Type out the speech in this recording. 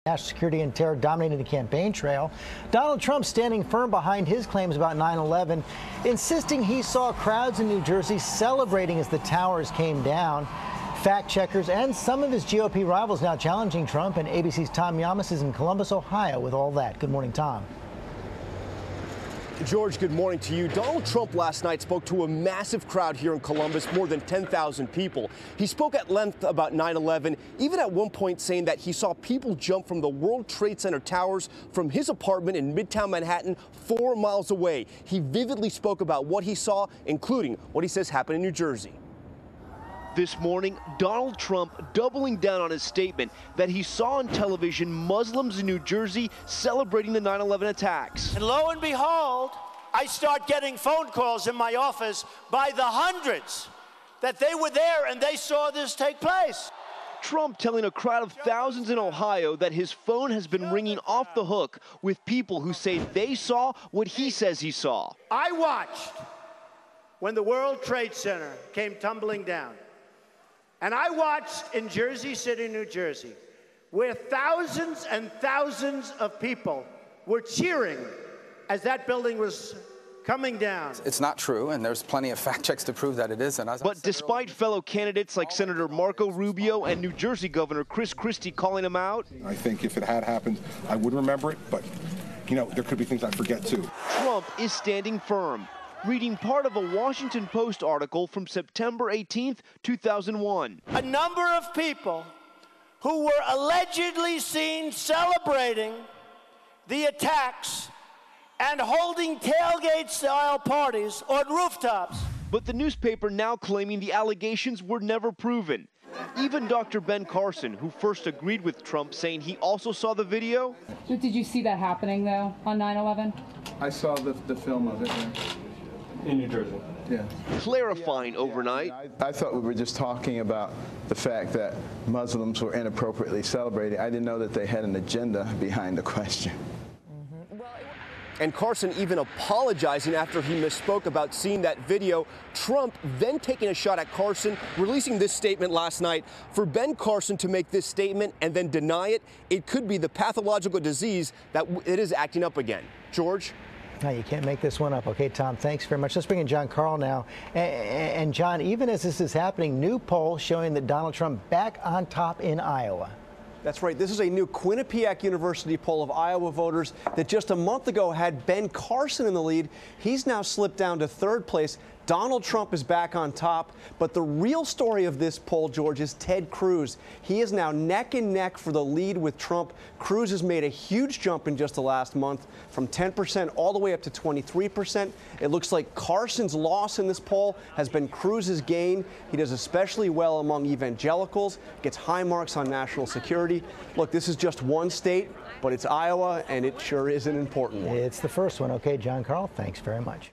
National security and terror dominating the campaign trail. Donald Trump standing firm behind his claims about 9/11, insisting he saw crowds in New Jersey celebrating as the towers came down. Fact checkers and some of his GOP rivals now challenging Trump, and ABC's Tom Yamas is in Columbus, Ohio with all that. Good morning, Tom. George, good morning to you. Donald Trump last night spoke to a massive crowd here in Columbus, more than 10,000 people. He spoke at length about 9/11, even at one point saying that he saw people jump from the World Trade Center towers from his apartment in Midtown Manhattan 4 miles away. He vividly spoke about what he saw, including what he says happened in New Jersey. This morning, Donald Trump doubling down on his statement that he saw on television Muslims in New Jersey celebrating the 9/11 attacks. And lo and behold, I start getting phone calls in my office by the hundreds that they were there and they saw this take place. Trump telling a crowd of thousands in Ohio that his phone has been ringing off the hook with people who say they saw what he says he saw. I watched when the World Trade Center came tumbling down. And I watched in Jersey City, New Jersey, where thousands and thousands of people were cheering as that building was coming down. It's not true, and there's plenty of fact checks to prove that it isn't. But despite fellow candidates like Senator Marco Rubio and New Jersey Governor Chris Christie calling him out, I think if it had happened, I would remember it, but, you know, there could be things I forget too. Trump is standing firm, reading part of a Washington Post article from September 18th, 2001. A number of people who were allegedly seen celebrating the attacks and holding tailgate-style parties on rooftops. But the newspaper now claiming the allegations were never proven. Even Dr. Ben Carson, who first agreed with Trump, saying he also saw the video. Did you see that happening, though, on 9/11? I saw the film of it, yeah. In New Jersey. Yeah. Clarifying overnight. I thought we were just talking about the fact that Muslims were inappropriately celebrating. I didn't know that they had an agenda behind the question. And Carson even apologizing after he misspoke about seeing that video. Trump then taking a shot at Carson, releasing this statement last night. For Ben Carson to make this statement and then deny it, it could be the pathological disease that it is acting up again. George? No, you can't make this one up. Okay, Tom, thanks very much. Let's bring in John Carl now. And John, even as this is happening, new poll showing that Donald Trump back on top in Iowa. That's right. This is a new Quinnipiac University poll of Iowa voters that just a month ago had Ben Carson in the lead. He's now slipped down to third place. Donald Trump is back on top. But the real story of this poll, George, is Ted Cruz. He is now neck and neck for the lead with Trump. Cruz has made a huge jump in just the last month from 10% all the way up to 23%. It looks like Carson's loss in this poll has been Cruz's gain. He does especially well among evangelicals, gets high marks on national security. Look, this is just one state, but it's Iowa, and it sure is an important one. It's the first one. Okay, John Carl, thanks very much.